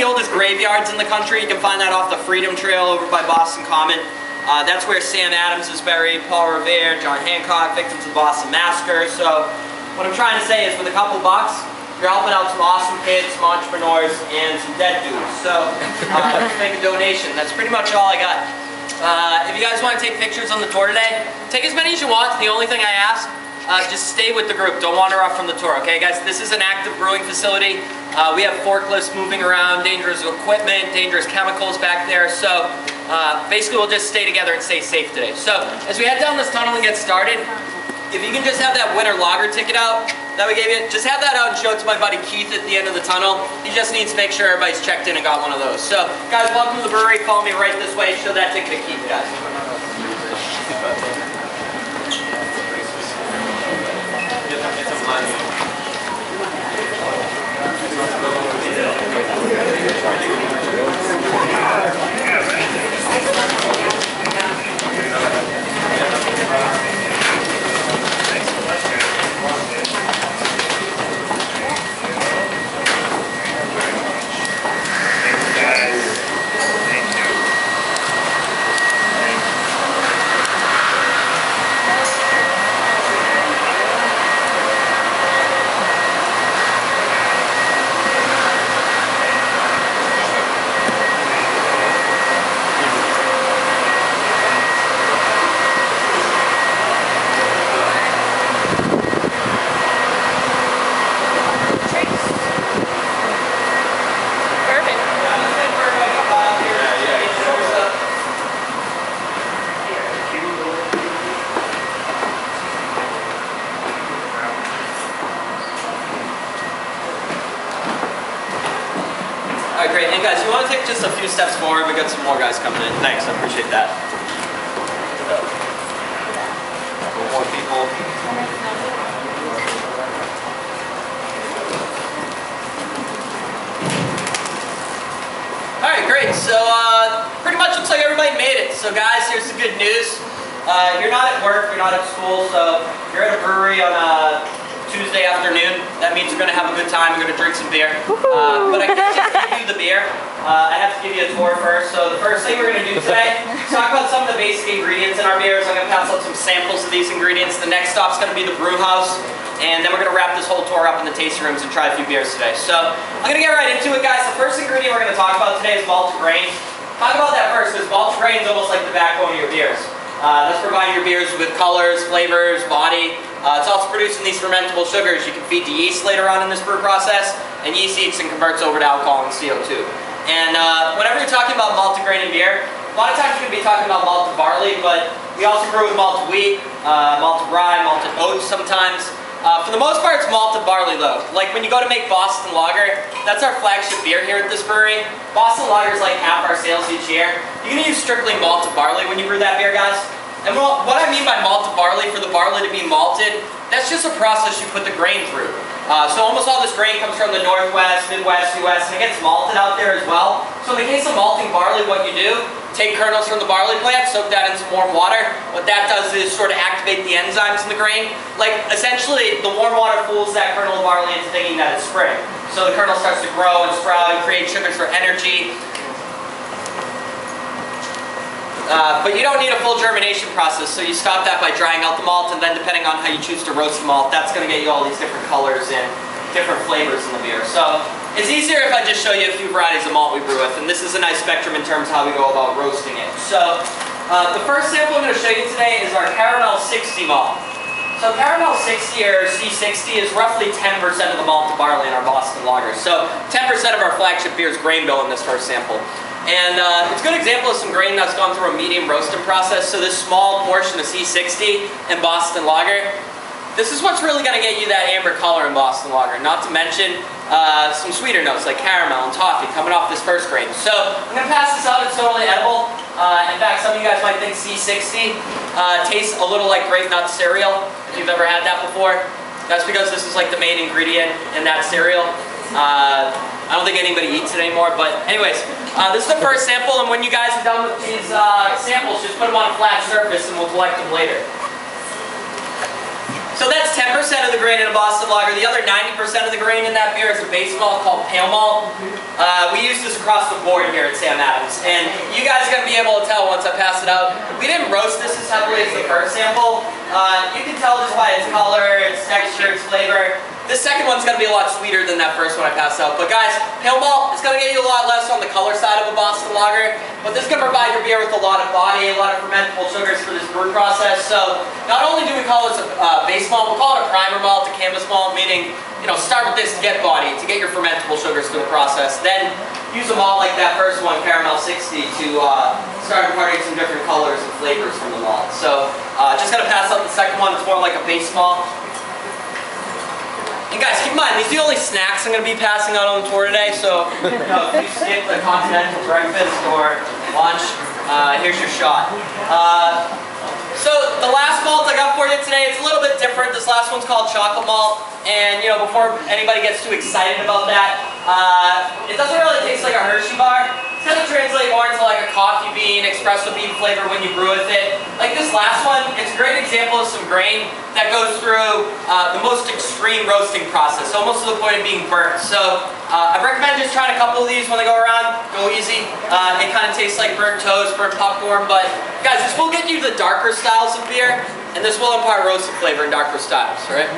oldest graveyards in the country. You can find that off the Freedom Trail over by Boston Common. That's where Sam Adams is buried, Paul Revere, John Hancock, victims of the Boston Massacre. So what I'm trying to say is with a couple bucks, you're helping out some awesome kids, some entrepreneurs, and some dead dudes. So let's make a donation. That's pretty much all I got. If you guys want to take pictures on the tour today, take as many as you want. The only thing I ask, just stay with the group. Don't wander off from the tour, okay guys? This is an active brewing facility. We have forklifts moving around, dangerous equipment, dangerous chemicals back there. So basically we'll just stay together and stay safe today. So as we head down this tunnel and get started, if you can just have that winter lager ticket out that we gave you, just have that out and show it to my buddy Keith at the end of the tunnel. He just needs to make sure everybody's checked in and got one of those. So guys, welcome to the brewery. Follow me right this way. Show that ticket to Keith, guys. Alright, great. And guys, you want to take just a few steps forward? We got some more guys coming in. Thanks, I appreciate that. More people. Alright, great. So pretty much looks like everybody made it. So guys, here's the good news. You're not at work, you're not at school, so you're at a brewery on a Tuesday afternoon. That means you're going to have a good time. You're going to drink some beer. But I can't just give you the beer. I have to give you a tour first. So the first thing we're going to do today is talk about some of the basic ingredients in our beers. I'm going to pass out some samples of these ingredients. The next stop's going to be the brew house. And then we're going to wrap this whole tour up in the tasting rooms and try a few beers today. So I'm going to get right into it, guys. The first ingredient we're going to talk about today is malted grain. Talk about that first, because malted grain is almost like the backbone of your beers. That's providing your beers with colors, flavors, body. It's also producing these fermentable sugars you can feed to yeast later on in this brew process, and yeast eats and converts over to alcohol and CO2. And whenever you're talking about malted grain in beer, a lot of times you're going to be talking about malted barley, but we also brew with malted wheat, malted rye, malted oats sometimes. For the most part, it's malted barley though. Like when you go to make Boston Lager, that's our flagship beer here at this brewery. Boston Lager is like half our sales each year. You're going to use strictly malted barley when you brew that beer, guys. And what I mean by malted barley, for the barley to be malted, that's just a process you put the grain through. So almost all this grain comes from the Northwest, Midwest, US, and it gets malted out there as well. So in the case of malting barley, what you do, take kernels from the barley plant, soak that in some warm water. What that does is sort of activate the enzymes in the grain. Like essentially, the warm water fools that kernel of barley into thinking that it's spring. So the kernel starts to grow and sprout and create sugars for energy. But you don't need a full germination process, so you stop that by drying out the malt, and then depending on how you choose to roast the malt, that's going to get you all these different colors and different flavors in the beer. So it's easier if I just show you a few varieties of malt we brew with, and this is a nice spectrum in terms of how we go about roasting it. So the first sample I'm going to show you today is our Caramel 60 malt. So Caramel 60 or C60 is roughly 10% of the malted barley in our Boston Lager. So 10% of our flagship beer is grain bill in this first sample. And it's a good example of some grain that's gone through a medium roasting process. So this small portion of C60 in Boston Lager, this is what's really going to get you that amber color in Boston Lager. Not to mention some sweeter notes like caramel and toffee coming off this first grain. So I'm going to pass this out. It's totally edible. In fact, some of you guys might think C60 tastes a little like grape nut cereal, if you've ever had that before. That's because this is like the main ingredient in that cereal. I don't think anybody eats it anymore, but anyways, this is the first sample, and when you guys are done with these samples, just put them on a flat surface and we'll collect them later. So that's 10% of the grain in a Boston Lager. The other 90% of the grain in that beer is a base malt called pale malt. We use this across the board here at Sam Adams. And you guys are going to be able to tell once I pass it out. We didn't roast this as heavily as the first sample. You can tell just by its color, its texture, its flavor. This second one's going to be a lot sweeter than that first one I passed out. But guys, pale malt is going to get you a lot less on the color side of a Boston Lager. But this is going to provide your beer with a lot of body, a lot of fermentable sugars for this brew process. So not only do we call this a base malt, we call it a primer malt, a canvas malt, meaning, you know, start with this to get body, to get your fermentable sugars through the process. Then use a malt like that first one, Caramel 60, to start imparting some different colors and flavors from the malt. So just going to pass out the second one. It's more like a base malt. And guys, keep in mind, these are the only snacks I'm going to be passing out on the tour today, so you know, if you skip the continental breakfast or lunch, here's your shot. So the last malt I got for you today, it's a little bit different. This last one's called chocolate malt, and you know, before anybody gets too excited about that, it doesn't really taste like a Hershey bar. It's going to translate more into like a coffee bean, espresso bean flavor when you brew with it. Like this last one, it's a great example of some grain that goes through the most extreme roasting process, almost to the point of being burnt. So I recommend just trying a couple of these when they go around. Go easy. It kind of tastes like burnt toast, burnt popcorn, but guys, this will get you the darker styles of beer, and this will impart roasted flavor in darker styles, right?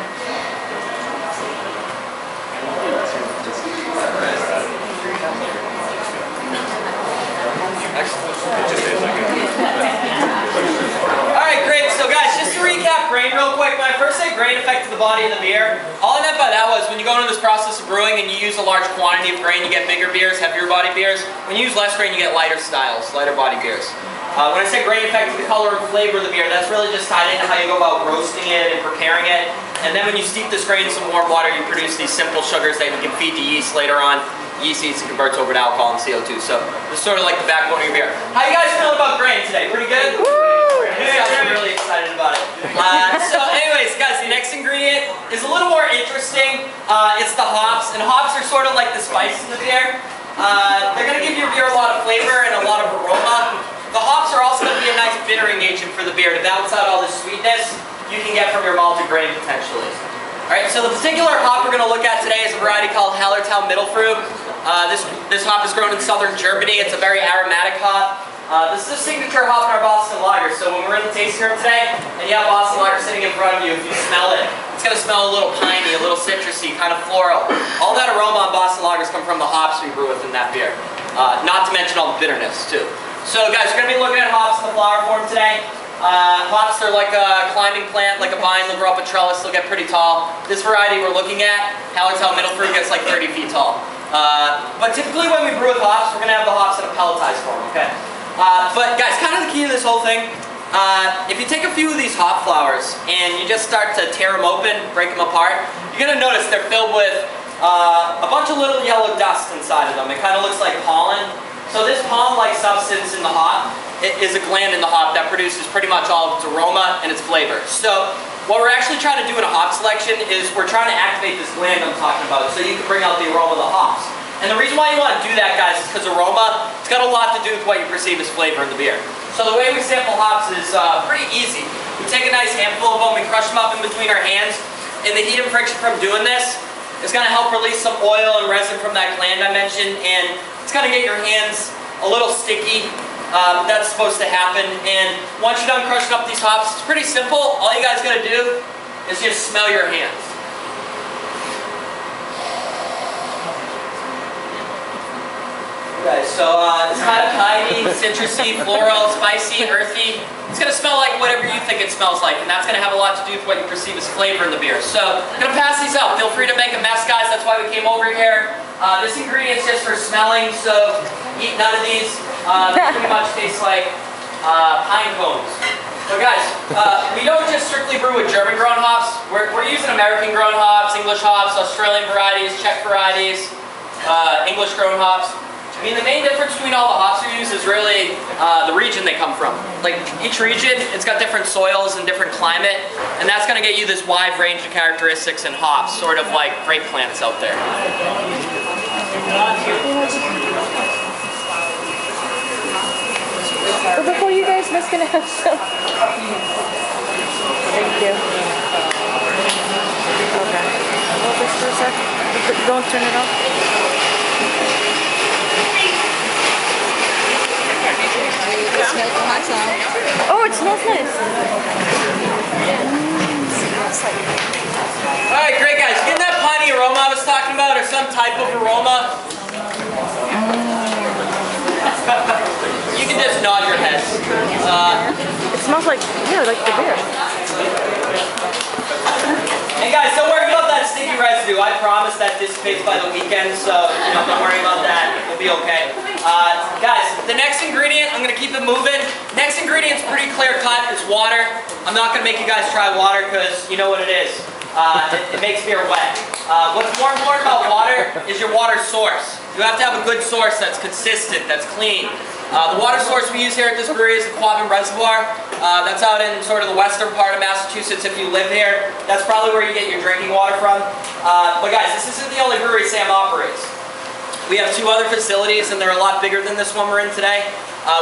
Alright, great. So guys, just to recap grain real quick, when I first said grain affected the body of the beer, all I meant by that was when you go into this process of brewing and you use a large quantity of grain, you get bigger beers, heavier body beers. When you use less grain, you get lighter styles, lighter body beers. When I say grain affected the color and flavor of the beer, that's really just tied into how you go about roasting it and preparing it. And then when you steep this grain in some warm water, you produce these simple sugars that you can feed to yeast later on. Yeast eats and converts over to alcohol and CO2. So this is sort of like the backbone of your beer. How you guys feeling about grain today? Pretty good? Woo! Yeah, I'm really excited about it. So anyways, guys, the next ingredient is a little more interesting. It's the hops. And hops are sort of like the spice in the beer. They're going to give your beer a lot of flavor and a lot of aroma. The hops are also going to be a nice bittering agent for the beer to balance out all the sweetness you can get from your malted grain potentially. Alright, so the particular hop we're going to look at today is a variety called Hallertau Mittelfrüh. This hop is grown in southern Germany. It's a very aromatic hop. This is a signature hop in our Boston Lager, so when we're in the tasting room today, and you have Boston Lager sitting in front of you, if you smell it, it's going to smell a little piney, a little citrusy, kind of floral. All that aroma on Boston Lagers come from the hops we brew with in that beer. Not to mention all the bitterness, too. So guys, we're going to be looking at hops in the flower form today. Hops, they're like a climbing plant, like a vine. They'll grow up a trellis, they'll get pretty tall. This variety we're looking at, Hallertau Mittelfrüh, gets like 30 feet tall. But typically when we brew with hops, we're going to have the hops in a pelletized form, okay? But guys, kind of the key to this whole thing, if you take a few of these hop flowers and you just start to tear them open, break them apart, you're going to notice they're filled with a bunch of little yellow dust inside of them. It kind of looks like pollen. So this pollen-like substance in the hop is a gland in the hop that produces pretty much all of its aroma and its flavor. So what we're actually trying to do in a hop selection is we're trying to activate this gland I'm talking about so you can bring out the aroma of the hops. And the reason why you want to do that, guys, is because aroma, it's got a lot to do with what you perceive as flavor in the beer. So the way we sample hops is pretty easy. We take a nice handful of them, we crush them up in between our hands, and the heat and friction from doing this is going to help release some oil and resin from that gland I mentioned, and it's going to get your hands a little sticky. That's supposed to happen, and once you're done crushing up these hops, it's pretty simple. All you guys got to do is just smell your hands. Okay, so it's kind of piney, citrusy, floral, spicy, earthy. It's going to smell like whatever you think it smells like, and that's going to have a lot to do with what you perceive as flavor in the beer. So I'm going to pass these out. Feel free to make a mess, guys. That's why we came over here. This ingredient's just for smelling, so eat none of these. They pretty much taste like pine cones. So guys, we don't just strictly brew with German-grown hops. We're using American-grown hops, English hops, Australian varieties, Czech varieties, English-grown hops. I mean, the main difference between all the hops we use is really the region they come from. Like, each region, it's got different soils and different climate, and that's going to get you this wide range of characteristics in hops, sort of like grape plants out there. But before you guys, Miss gonna have some. Thank you. Don't turn it off. Oh, it smells nice. Alright, great guys. Getting that piney aroma I was talking about, or some type of aroma. You can just nod your heads. It smells like, yeah, like the beer. Hey guys, don't worry about that sticky residue. I promise that dissipates by the weekend, so don't worry about that. We'll be okay. Guys, the next ingredient, I'm going to keep it moving. Next ingredient's pretty clear cut. It's water. I'm not going to make you guys try water because you know what it is. It makes beer wet. What's more important about water is your water source. You have to have a good source that's consistent, that's clean. The water source we use here at this brewery is the Quabbin Reservoir. That's out in sort of the western part of Massachusetts if you live here. That's probably where you get your drinking water from. But guys, this isn't the only brewery Sam operates. We have 2 other facilities and they're a lot bigger than this one we're in today.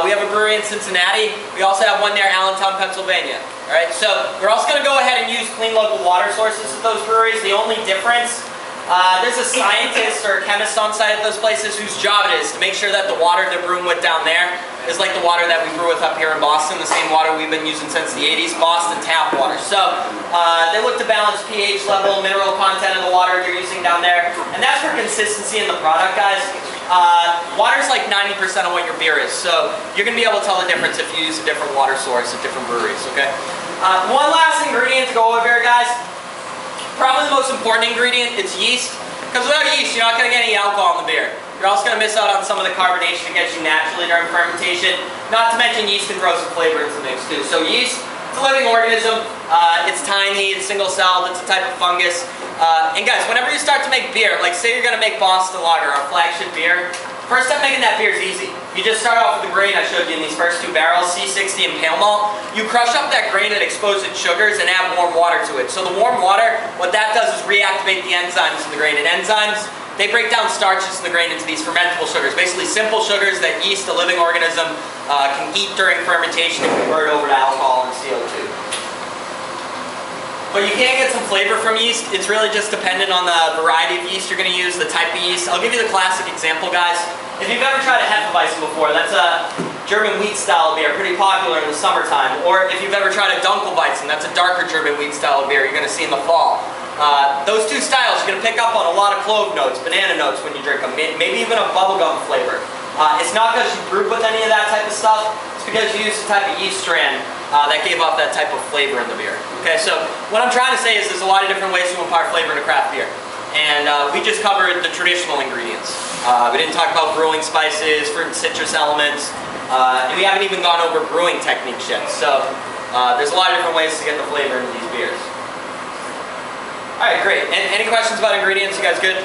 We have a brewery in Cincinnati. We also have one near Allentown, Pennsylvania. Alright, so we're also going to go ahead and use clean local water sources at those breweries. The only difference, there's a scientist or a chemist on site at those places whose job it is to make sure that the water they're brewing with down there is like the water that we brew with up here in Boston, the same water we've been using since the 80s, Boston tap water. So they look to balance pH level, mineral content of the water you're using down there, and that's for consistency in the product, guys. Water's like 90% of what your beer is, so you're going to be able to tell the difference if you use a different water source at different breweries, okay? One last ingredient to go over here, guys. Probably the most important ingredient, it's yeast. Because without yeast, you're not going to get any alcohol in the beer. You're also going to miss out on some of the carbonation it gets you naturally during fermentation. Not to mention yeast can throw some flavor into the mix too. So yeast, it's a living organism. It's tiny, it's single-celled, it's a type of fungus. And guys, whenever you start to make beer, like say you're going to make Boston Lager, our flagship beer, first step making that beer is easy. You just start off with the grain I showed you in these first 2 barrels, C60 and pale malt. You crush up that grain and expose its sugars and add warm water to it. So the warm water, what that does is reactivate the enzymes in the grain. And enzymes, they break down starches in the grain into these fermentable sugars. Basically simple sugars that yeast, a living organism, can eat during fermentation and convert over to alcohol and CO2. But you can get some flavor from yeast. It's really just dependent on the variety of yeast you're going to use, the type of yeast. I'll give you the classic example, guys. If you've ever tried a Hefeweizen before, that's a German wheat style beer, pretty popular in the summertime. Or if you've ever tried a Dunkelweizen, that's a darker German wheat style beer you're going to see in the fall. Those 2 styles, you're going to pick up on a lot of clove notes, banana notes when you drink them, maybe even a bubblegum flavor. It's not because you brewed with any of that type of stuff, it's because you used a type of yeast strand that gave off that type of flavor in the beer. Okay, so what I'm trying to say is there's a lot of different ways to impart flavor into craft beer. And we just covered the traditional ingredients. We didn't talk about brewing spices, fruit and citrus elements, and we haven't even gone over brewing techniques yet. So there's a lot of different ways to get the flavor into these beers. Alright, great. Any questions about ingredients? You guys good?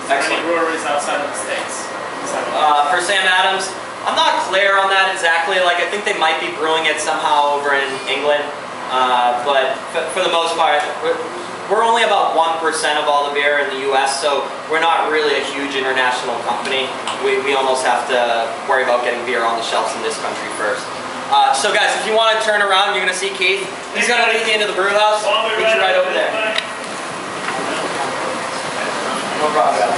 Excellent. Any breweries outside of the States? For Sam Adams, I'm not clear on that exactly. Like, I think they might be brewing it somehow over in England, but for the most part, we're only about 1% of all the beer in the U.S., so we're not really a huge international company. We almost have to worry about getting beer on the shelves in this country first. So guys, if you want to turn around, you're going to see Keith. He's going to lead you into the brew house. Meet you right over there. No problem.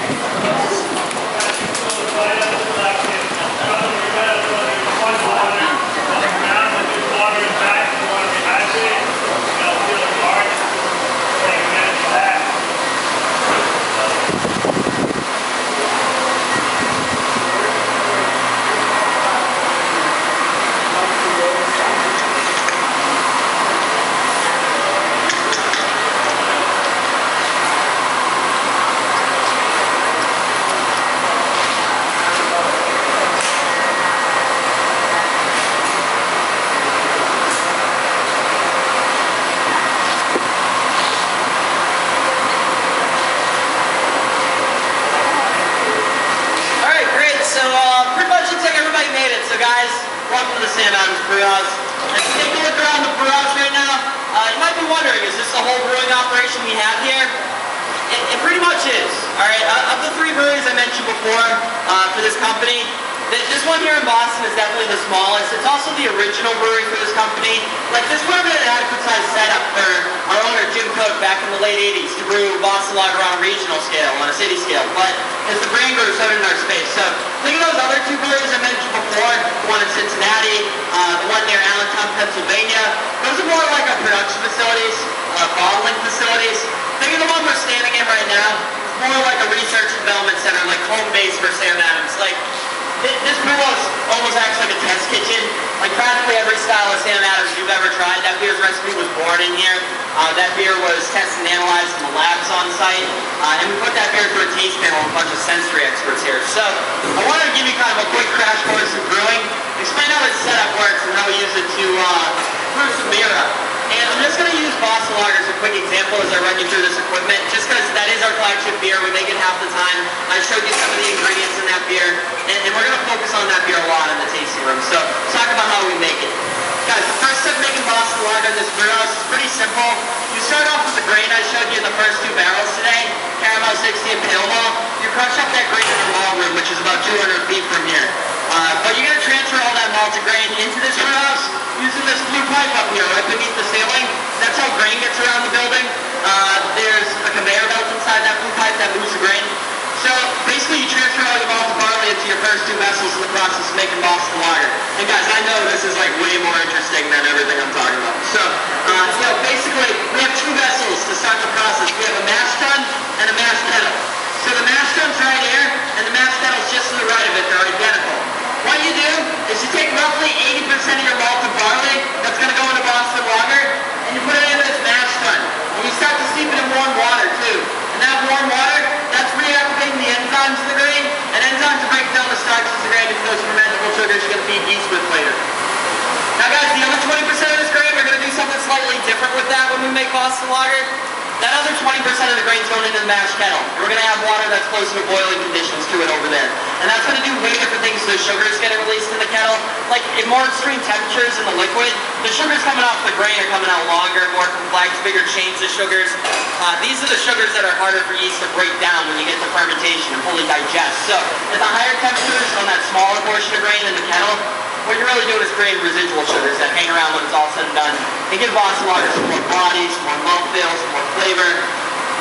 So guys, welcome to Sam Adams Brewhouse. As you take a look around the brewhouse right now, you might be wondering, is this the whole brewing operation we have here? It pretty much is. Alright, of the 3 breweries I mentioned before for this company, This one here in Boston is definitely the smallest. It's also the original brewery for this company. Like, this would have been an adequate size setup for our owner, Jim Cook, back in the late 80s to brew Boston Lager on a regional scale, on a city scale. But as the brand grew, so did our space. So think of those other two breweries I mentioned before, the one in Cincinnati, the one near Allentown, Pennsylvania. Those are more like our production facilities, bottling facilities. Think of the one we're standing in right now. It's more like a research and development center, like home base for Sam Adams. Like, this brew house almost acts like a test kitchen. Like, practically every style of Sam Adams you've ever tried, that beer's recipe was born in here. That beer was tested and analyzed in the labs on site. And we put that beer through a taste panel with a bunch of sensory experts here. So I wanted to give you kind of a quick crash course in brewing, explain how this setup works and how we use it to brew some beer up. And I'm just going to use Boston Lager as a quick example as I run you through this equipment, just because that is our flagship beer. We make it half the time. I showed you some of the ingredients in that beer, and we're going to focus on that beer a lot in the tasting room. So let's talk about how we make it. Guys, the first step making Boston Lager in this brew house is pretty simple. You start off with the grain I showed you in the first two barrels today, Caramel 60 and Pale Malt. You crush up that grain in our malt room, which is about 200 feet from here. But you're going to transfer all that malted grain into this brew house using this blue pipe up here right beneath the ceiling. That's how grain gets around the building. There's a conveyor belt inside that blue pipe that moves the grain. So basically you transfer all your malted barley into your first two vessels in the process of making Boston Lager. And guys, I know this is like way more interesting than everything I'm talking about. So, basically we have two vessels to start the process. We have a mash tun and a mash kettle. So the mash tun's right here, and the mash kettle's just to the right of it. They're identical. What you do is you take roughly 80% of your malted barley that's going to go into Boston Lager, and you put it into this mash tun. And you start to steep it in warm water too. And that warm water, that's reactivating the enzymes of the grain, and enzymes break down the starches of the grain into those fermentable sugars you're going to feed yeast with later. Now guys, the other 20% of this grain, we're going to do something slightly different with that when we make Boston Lager. That other 20% of the grain's going into the mash kettle. We're going to have water that's close to boiling conditions to it over there. And that's going to do way different things to the sugars getting released in the kettle. Like, in more extreme temperatures in the liquid, the sugars coming off the grain are coming out longer, more complex, bigger chains of sugars. These are the sugars that are harder for yeast to break down when you get to fermentation and fully digest. So, at the higher temperatures on that smaller portion of grain in the kettle, what you're really doing is creating residual sugars that hang around when it's all said and done. And give Boston Lager some more body, some more mouthfeel, some more flavor.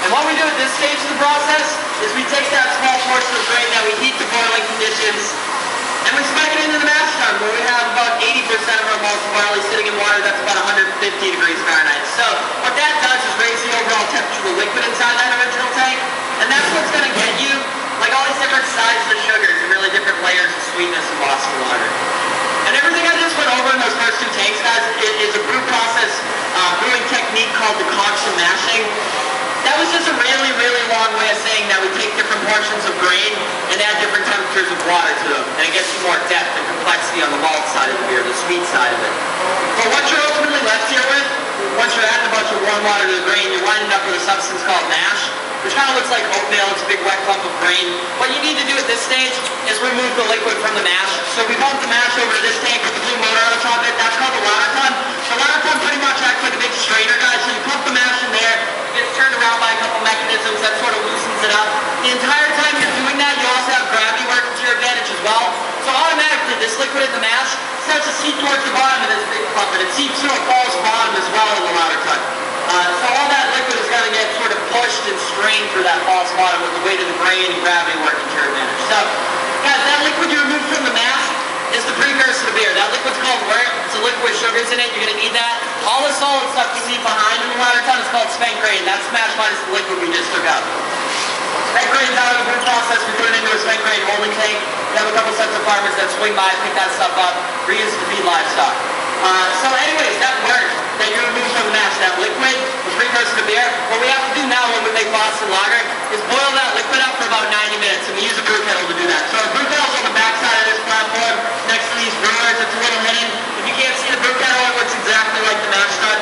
And what we do at this stage of the process is we take that small portion of grain that we heat to boiling conditions, and we spike it into the mash tun, where we have about 80% of our malted barley sitting in water that's about 150 degrees Fahrenheit. So what that does is raise the overall temperature of the liquid inside that original tank, and that's what's going to get you like all these different sizes of sugars and really different layers of sweetness in Boston Lager. And everything I just went over in those first two tanks, guys, is a brew process brewing technique called decoction mashing. That was just a really, really long way of saying that we take different portions of grain and add different temperatures of water to them. And it gets you more depth and complexity on the malt side of the beer, the sweet side of it. But what you're ultimately left here with, once you're adding a bunch of warm water to the grain, you're winding up with a substance called mash, which kind of looks like oatmeal. It's a big wet clump of grain. What you need to do at this stage is remove the liquid from the mash. So we pump the mash over to this tank with the blue motor on top of it. That's called the ladder tun. The ladder tun pretty much acts like a big strainer, guys. So you pump the mash in there. It gets turned around by a couple mechanisms that sort of loosens it up. The entire time you're doing that, you also have gravity working to your advantage as well. So automatically, this liquid in the mash starts to seep towards the bottom of this big clump, and it seeps through a false bottom as well in the ladder tun. So all that liquid is going to get sort of pushed and strained through that false bottom with the weight of the grain and gravity working to your advantage. So, guys, that liquid you remove from the mash is the precursor to beer. That liquid's called wort. It's a liquid with sugars in it. You're going to need that. All the solid stuff you leave behind in the ladder tun is called spent grain. That's mash minus the liquid we just took out. Spent grain's out of the brew process. We put it into a spent grain holding tank. We have a couple sets of farmers that swing by, pick that stuff up, reuse it to feed livestock. So anyways, that wort that you remove from the mash, that liquid, the precursor to beer, what we have to do now when we make Boston Lager is boil that liquid up for about 90 minutes, and we use a brew kettle to do that. So our brew kettle's on the back side of this platform, next to these brewers. It's a little hidden. If you can't see the brew kettle, it looks exactly like the mash tun.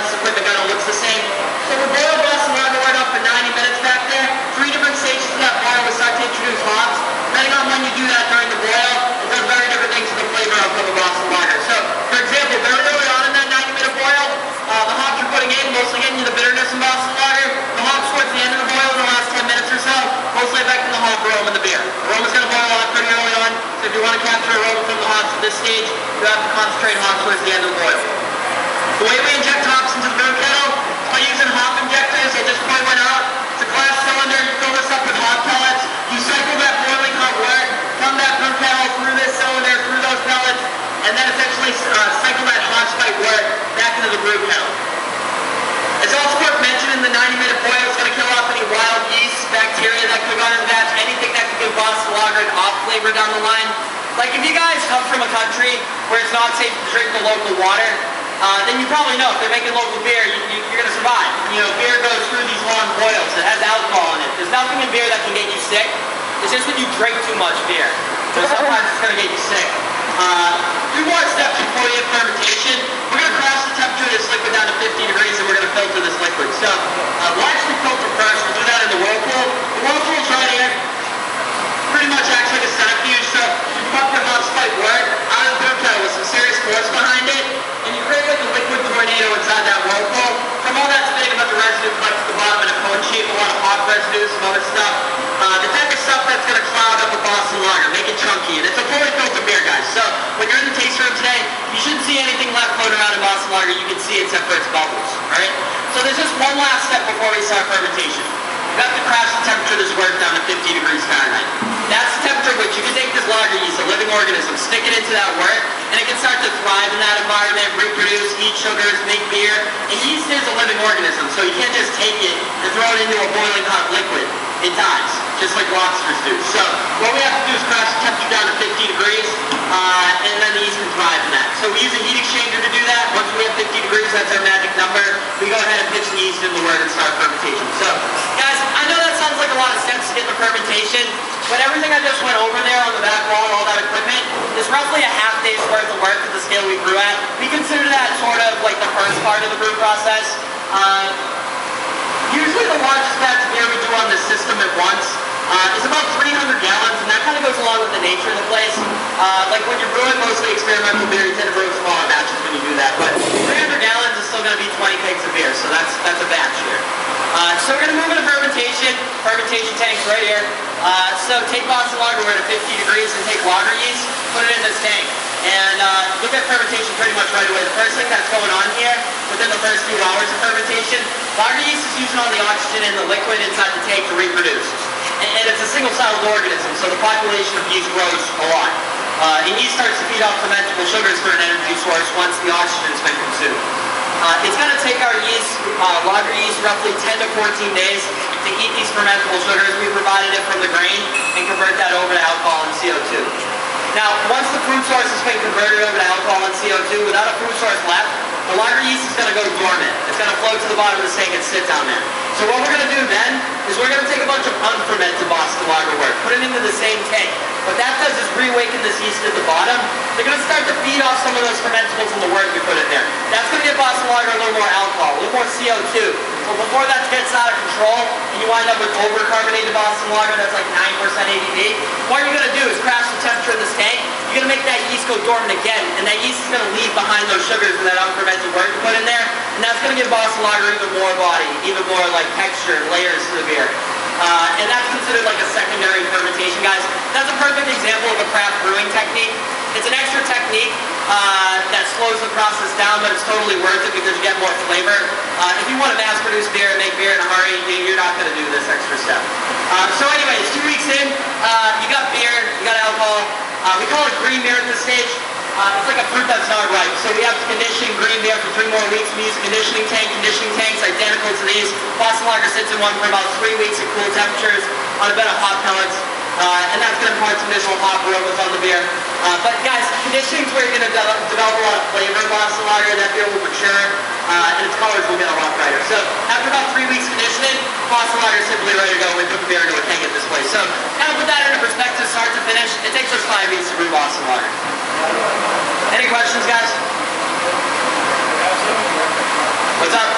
This equipment kind of looks the same. So we boil Boston Lager right up for 90 minutes back there. 3 different stages of that boil, we start to introduce hops. Depending on when you do that during the boil, it does very different things to the flavor of the Boston Lager. So, for example, very early on in that 90-minute boil, the hops you're putting in, mostly getting you the bitterness in Boston Lager. The hops towards the end of the boil in the last 10 minutes or so, mostly affecting the hop aroma in the beer. The aroma's going to boil out pretty early if you want to capture aroma from the hops at this stage, you have to concentrate hops towards the end of the boil. The way we inject hops into the brew kettle is by using hop injectors. I just point one out. It's a glass cylinder. You fill this up with hop pellets. You cycle that boiling hot wort from that brew kettle through this cylinder, through those pellets, and then essentially cycle that hot spike wort back into the brew kettle. As also worth mentioning, the 90-minute boil is going to kill off any wild yeast, bacteria that could run in the batch, anything that could give Boston Lager an off flavor down the line. Like if you guys come from a country where it's not safe to drink the local water, then you probably know if they're making local beer, you're going to survive. You know, beer goes through these long boils. It has alcohol in it. There's nothing in beer that can get you sick. It's just when you drink too much beer. So sometimes it's going to get you sick. Two more steps before you have fermentation. We're going to cross the temperature of this liquid down to 50 degrees and we're going to filter this liquid. So we'll actually filter first. We'll do that in the whirlpool. The whirlpool's right here. Pretty much acts like a centrifuge. So you pump your hot spike wort out of the brew kettle with some serious force behind it, and you create like a liquid tornado inside that whirlpool. From all that spitting, a bunch of residue collects at the bottom in a cone shape, a lot of hot residue, some other stuff. The type of stuff that's going to cloud up a Boston Lager, make it chunky, and it's a fully filtered beer, guys. So when you're in the taste room today, you shouldn't see anything left floating around in Boston Lager. You can see except for its bubbles. All right. So there's just one last step before we start fermentation. You have to crash the temperature of this wort down to 50 degrees Fahrenheit. That's the temperature at which you can take this lager yeast, a living organism, stick it into that wort, and it can start to thrive in that environment, reproduce, eat sugars, make beer. And yeast is a living organism, so you can't just take it and throw it into a boiling hot liquid. It dies, just like lobsters do. So what we have to do is crash the temperature down to 50 degrees, and then the yeast can thrive in that. So we use a heat exchanger to do that. Once we have 50 degrees, that's our magic number. We go ahead and pitch the yeast in the wort and start fermentation. So guys, I know that sounds like a lot of steps to get the fermentation, but everything I just went over there on the back wall, all that equipment, is roughly a half day's worth of work at the scale we brew at. We consider that sort of like the first part of the brew process. Usually the largest batch of beer we do on this system at once is about 300 gallons, and that kind of goes along with the nature of the place. Like when you're brewing mostly experimental beer, you tend to brew smaller batches when you do that, but 300 gallons is still going to be 20 kegs of beer, so that's a batch here. So we're going to move into fermentation. Fermentation tank's right here. So take Boston Lager, we're at 50 degrees, and take lager yeast, put it in this tank. And look at fermentation pretty much right away. The first thing that's going on here, within the first few hours of fermentation, lager yeast is using all the oxygen in the liquid inside the tank to reproduce. And it's a single-celled organism, so the population of yeast grows a lot. And yeast starts to feed off fermentable sugars for an energy source once the oxygen's been consumed. It's going to take our yeast, lager yeast, roughly 10 to 14 days to eat these fermentable sugars. We provided it from the grain and convert that over to alcohol and CO2. Now, once the food source has been converted over to alcohol and CO2, without a food source left, the lager yeast is going to go dormant. It's going to float to the bottom of the tank and sit down there. So what we're going to do then is we're going to take a bunch of unfermented Boston Lager wort, put it into the same tank. What that does is reawaken this yeast at the bottom. They're going to start to feed off some of those fermentables in the wort we put in there. That's going to give Boston Lager a little more alcohol, a little more CO2. So before that gets out of control and you wind up with overcarbonated Boston Lager that's like 9% ABV, what you're going to do is crash the temperature of this tank. You're going to make that yeast go dormant again, and that yeast is going to leave behind those sugars in that unfermented wort you put in there, and that's going to give Boston Lager even more body, even more like texture and layers to the beer. And that's considered like a secondary fermentation, guys. That's a perfect example of a craft brewing technique. It's an extra technique that slows the process down, but it's totally worth it because you get more flavor. If you want to mass produce beer and make beer in a hurry, you're not going to do this extra step. So anyways, 2 weeks in, you got beer, you got alcohol. We call it green beer at this stage. It's like a fruit that's not ripe. So we have to condition green beer for 3 more weeks. We use a conditioning tank. Conditioning tanks identical to these. Boston Lager sits in one for about 3 weeks at cool temperatures on a bed of hot pellets. And that's going to impart some additional hop aromas on the beer. But guys, conditioning is where you're going to develop a lot of flavor in Boston Lager. That beer will mature, and its colors will get a lot brighter. So after about 3 weeks conditioning, Boston Lager is simply ready to go. We put the beer into a tank at this place. So kind of put that into perspective, start to finish. It takes us 5 weeks to brew Boston Lager. Any questions, guys? What's up?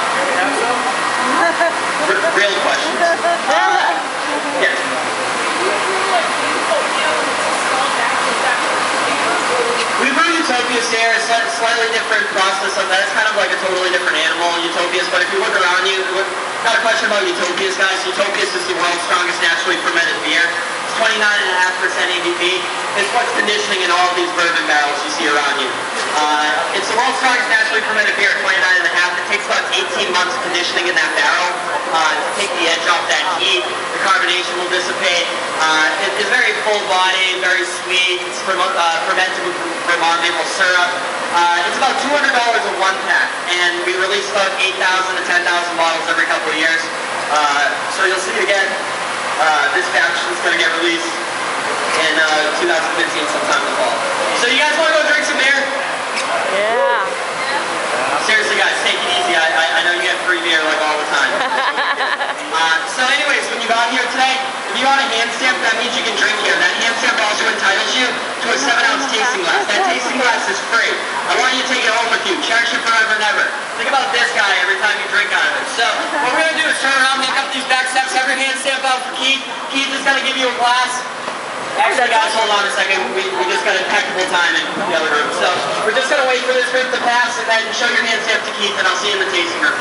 Real questions. Yeah. We brew Utopias here. It's a slightly different process of that. It's kind of like a totally different animal, Utopias. But if you look around you, got a question about Utopias, guys. Utopias is the world's strongest naturally fermented beer. It's 29.5% ABV. is what's conditioning in all of these bourbon barrels you see around you. It's the world's strongest naturally fermented beer, 29.5. It takes about 18 months of conditioning in that barrel to take the edge off that heat. The carbonation will dissipate. It's very full body, very sweet. It's fermented with Vermont maple syrup. It's about $200 a one pack, and we release about 8,000 to 10,000 bottles every couple of years. So you'll see again, this batch is going to get released in 2015 sometime in the fall. So you guys want to go drink some beer? Yeah. Seriously guys, take it easy. I know you get free beer like all the time. So anyways, when you got here today, if you got a hand stamp, that means you can drink here. That hand stamp also entitles you to a 7-ounce tasting glass. That tasting glass is free. I want you to take it home with you. Cherish it forever and ever. Think about this guy every time you drink out of it. So what we're going to do is turn around, hook up these back steps, have your hand stamp out for Keith. Keith is going to give you a glass. Actually, guys, hold on a second. We just got impeccable time in the other room. So we're just going to wait for this group to pass and then show your hand stamp to Keith, and I'll see you in the tasting room.